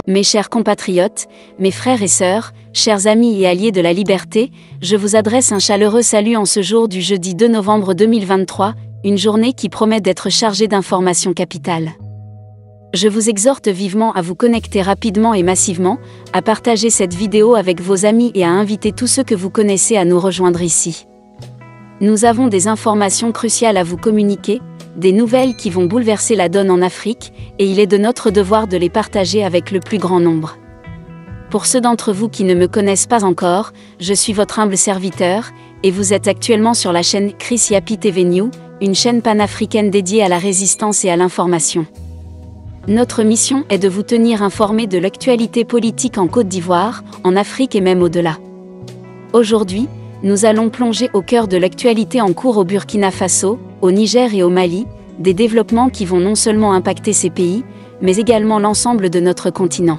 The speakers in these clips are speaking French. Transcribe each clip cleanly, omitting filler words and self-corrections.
Mes chers compatriotes, mes frères et sœurs, chers amis et alliés de la liberté, je vous adresse un chaleureux salut en ce jour du jeudi 2 novembre 2023, une journée qui promet d'être chargée d'informations capitales. Je vous exhorte vivement à vous connecter rapidement et massivement, à partager cette vidéo avec vos amis et à inviter tous ceux que vous connaissez à nous rejoindre ici. Nous avons des informations cruciales à vous communiquer, des nouvelles qui vont bouleverser la donne en Afrique, et il est de notre devoir de les partager avec le plus grand nombre. Pour ceux d'entre vous qui ne me connaissent pas encore, je suis votre humble serviteur, et vous êtes actuellement sur la chaîne Chris Yapi TV News, une chaîne panafricaine dédiée à la résistance et à l'information. Notre mission est de vous tenir informés de l'actualité politique en Côte d'Ivoire, en Afrique et même au-delà. Aujourd'hui, nous allons plonger au cœur de l'actualité en cours au Burkina Faso, au Niger et au Mali, des développements qui vont non seulement impacter ces pays, mais également l'ensemble de notre continent.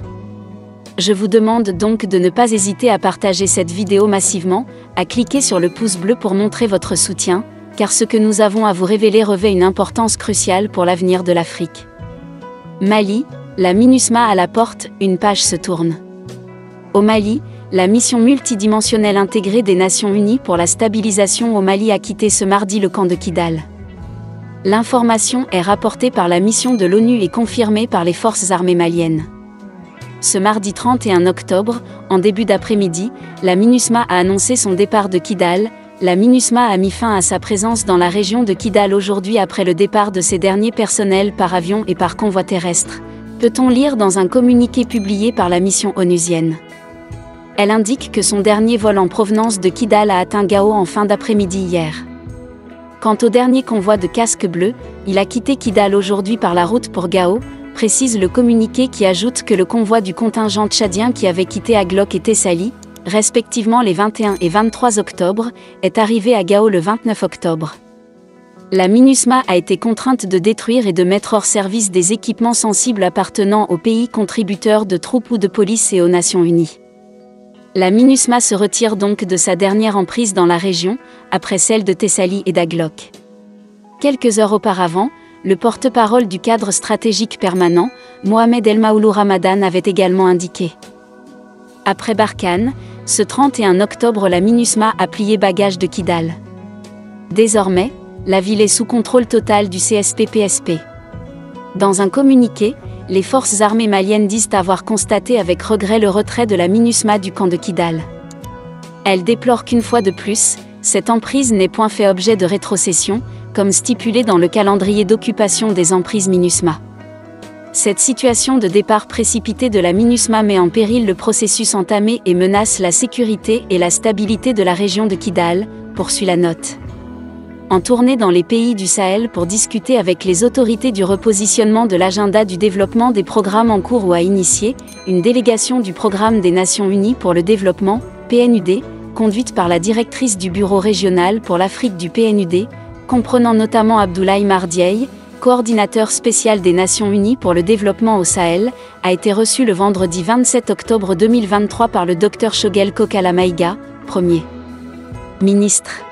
Je vous demande donc de ne pas hésiter à partager cette vidéo massivement, à cliquer sur le pouce bleu pour montrer votre soutien, car ce que nous avons à vous révéler revêt une importance cruciale pour l'avenir de l'Afrique. Mali, la MINUSMA à la porte, une page se tourne. Au Mali, la mission multidimensionnelle intégrée des Nations Unies pour la stabilisation au Mali a quitté ce mardi le camp de Kidal. L'information est rapportée par la mission de l'ONU et confirmée par les forces armées maliennes. Ce mardi 31 octobre, en début d'après-midi, la MINUSMA a annoncé son départ de Kidal. La MINUSMA a mis fin à sa présence dans la région de Kidal aujourd'hui après le départ de ses derniers personnels par avion et par convoi terrestre, peut-on lire dans un communiqué publié par la mission onusienne. Elle indique que son dernier vol en provenance de Kidal a atteint Gao en fin d'après-midi hier. Quant au dernier convoi de casques bleus, il a quitté Kidal aujourd'hui par la route pour Gao, précise le communiqué qui ajoute que le convoi du contingent tchadien qui avait quitté Aglok et Tessali, respectivement les 21 et 23 octobre, est arrivé à Gao le 29 octobre. La MINUSMA a été contrainte de détruire et de mettre hors service des équipements sensibles appartenant aux pays contributeurs de troupes ou de police et aux Nations Unies. La MINUSMA se retire donc de sa dernière emprise dans la région, après celle de Tessali et d'Aglok. Quelques heures auparavant, le porte-parole du cadre stratégique permanent, Mohamed El Maoulou Ramadan, avait également indiqué. Après Barkhane, ce 31 octobre, la MINUSMA a plié bagages de Kidal. Désormais, la ville est sous contrôle total du CSP-PSP. Dans un communiqué, les forces armées maliennes disent avoir constaté avec regret le retrait de la MINUSMA du camp de Kidal. Elles déplorent qu'une fois de plus, cette emprise n'ait point fait objet de rétrocession, comme stipulé dans le calendrier d'occupation des emprises MINUSMA. Cette situation de départ précipité de la MINUSMA met en péril le processus entamé et menace la sécurité et la stabilité de la région de Kidal, poursuit la note. En tournée dans les pays du Sahel pour discuter avec les autorités du repositionnement de l'agenda du développement des programmes en cours ou à initier, une délégation du Programme des Nations Unies pour le développement, PNUD, conduite par la directrice du Bureau régional pour l'Afrique du PNUD, comprenant notamment Abdoulaye Mardiaye, coordinateur spécial des Nations Unies pour le développement au Sahel, a été reçue le vendredi 27 octobre 2023 par le Dr Choguel Kokala Maïga, Premier ministre.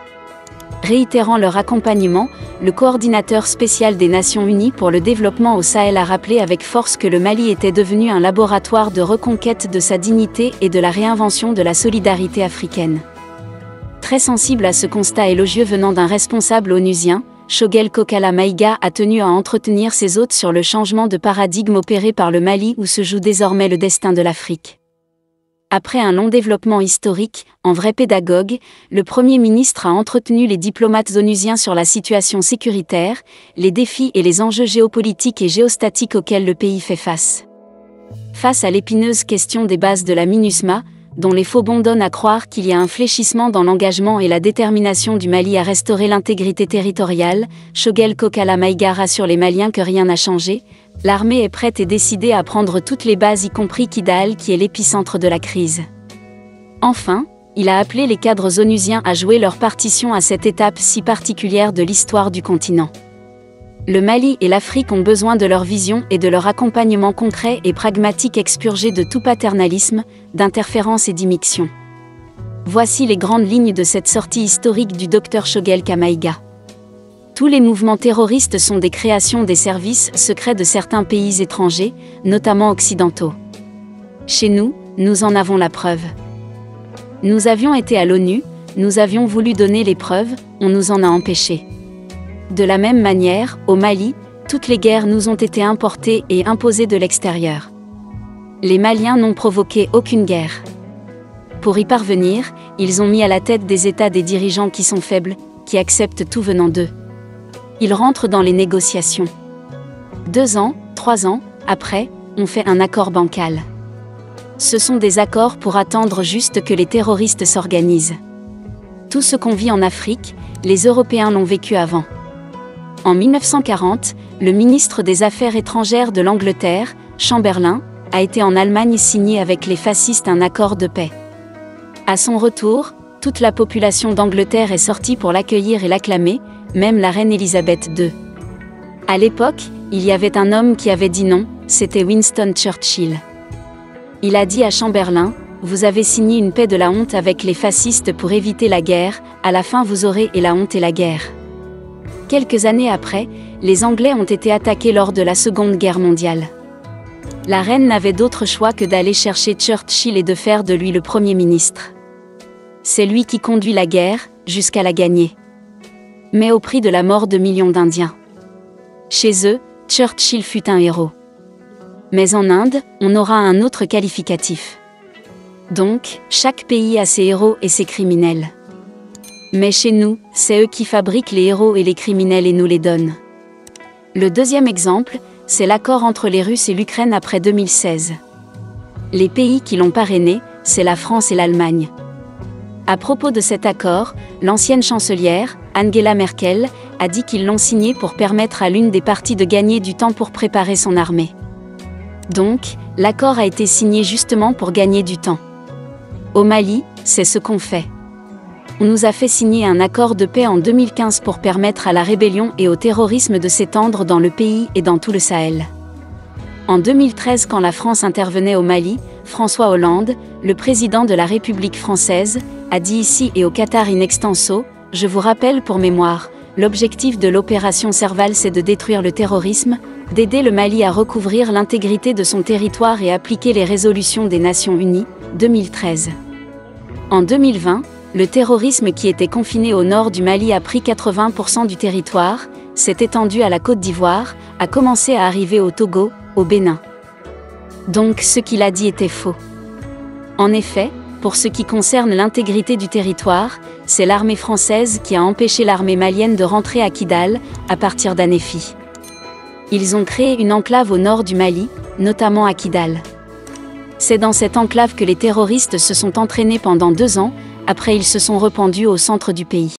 Réitérant leur accompagnement, le coordinateur spécial des Nations Unies pour le développement au Sahel a rappelé avec force que le Mali était devenu un laboratoire de reconquête de sa dignité et de la réinvention de la solidarité africaine. Très sensible à ce constat élogieux venant d'un responsable onusien, Choguel Kokala Maïga a tenu à entretenir ses hôtes sur le changement de paradigme opéré par le Mali où se joue désormais le destin de l'Afrique. Après un long développement historique, en vrai pédagogue, le Premier ministre a entretenu les diplomates onusiens sur la situation sécuritaire, les défis et les enjeux géopolitiques et géostatiques auxquels le pays fait face. Face à l'épineuse question des bases de la MINUSMA, dont les faux bons donnent à croire qu'il y a un fléchissement dans l'engagement et la détermination du Mali à restaurer l'intégrité territoriale, Choguel Kokala Maïga rassure les Maliens que rien n'a changé. L'armée est prête et décidée à prendre toutes les bases y compris Kidal qui est l'épicentre de la crise. Enfin, il a appelé les cadres onusiens à jouer leur partition à cette étape si particulière de l'histoire du continent. Le Mali et l'Afrique ont besoin de leur vision et de leur accompagnement concret et pragmatique expurgé de tout paternalisme, d'interférence et d'immixtion. Voici les grandes lignes de cette sortie historique du Dr Choguel Kamaïga. Tous les mouvements terroristes sont des créations des services secrets de certains pays étrangers, notamment occidentaux. Chez nous, nous en avons la preuve. Nous avions été à l'ONU, nous avions voulu donner les preuves, on nous en a empêchés. De la même manière, au Mali, toutes les guerres nous ont été importées et imposées de l'extérieur. Les Maliens n'ont provoqué aucune guerre. Pour y parvenir, ils ont mis à la tête des États des dirigeants qui sont faibles, qui acceptent tout venant d'eux. Ils rentrent dans les négociations. 2 ans, 3 ans, après, on fait un accord bancal. Ce sont des accords pour attendre juste que les terroristes s'organisent. Tout ce qu'on vit en Afrique, les Européens l'ont vécu avant. En 1940, le ministre des Affaires étrangères de l'Angleterre, Chamberlain, a été en Allemagne signé avec les fascistes un accord de paix. À son retour, toute la population d'Angleterre est sortie pour l'accueillir et l'acclamer, même la reine Elisabeth II. À l'époque, il y avait un homme qui avait dit non, c'était Winston Churchill. Il a dit à Chamberlain, « Vous avez signé une paix de la honte avec les fascistes pour éviter la guerre, à la fin vous aurez et la honte et la guerre. » Quelques années après, les Anglais ont été attaqués lors de la Seconde Guerre mondiale. La reine n'avait d'autre choix que d'aller chercher Churchill et de faire de lui le Premier ministre. C'est lui qui conduit la guerre, jusqu'à la gagner. Mais au prix de la mort de millions d'Indiens. Chez eux, Churchill fut un héros. Mais en Inde, on aura un autre qualificatif. Donc, chaque pays a ses héros et ses criminels. Mais chez nous, c'est eux qui fabriquent les héros et les criminels et nous les donnent. Le deuxième exemple, c'est l'accord entre les Russes et l'Ukraine après 2016. Les pays qui l'ont parrainé, c'est la France et l'Allemagne. À propos de cet accord, l'ancienne chancelière, Angela Merkel, a dit qu'ils l'ont signé pour permettre à l'une des parties de gagner du temps pour préparer son armée. Donc, l'accord a été signé justement pour gagner du temps. Au Mali, c'est ce qu'on fait. On nous a fait signer un accord de paix en 2015 pour permettre à la rébellion et au terrorisme de s'étendre dans le pays et dans tout le Sahel. En 2013, quand la France intervenait au Mali, François Hollande, le président de la République française, a dit ici et au Qatar in extenso, je vous rappelle pour mémoire, l'objectif de l'opération Serval c'est de détruire le terrorisme, d'aider le Mali à recouvrir l'intégrité de son territoire et appliquer les résolutions des Nations Unies, 2013. En 2020, le terrorisme qui était confiné au nord du Mali a pris 80% du territoire, s'est étendu à la Côte d'Ivoire, a commencé à arriver au Togo, au Bénin. Donc ce qu'il a dit était faux. En effet, pour ce qui concerne l'intégrité du territoire, c'est l'armée française qui a empêché l'armée malienne de rentrer à Kidal, à partir d'Anéfi. Ils ont créé une enclave au nord du Mali, notamment à Kidal. C'est dans cette enclave que les terroristes se sont entraînés pendant 2 ans, après ils se sont rependus au centre du pays.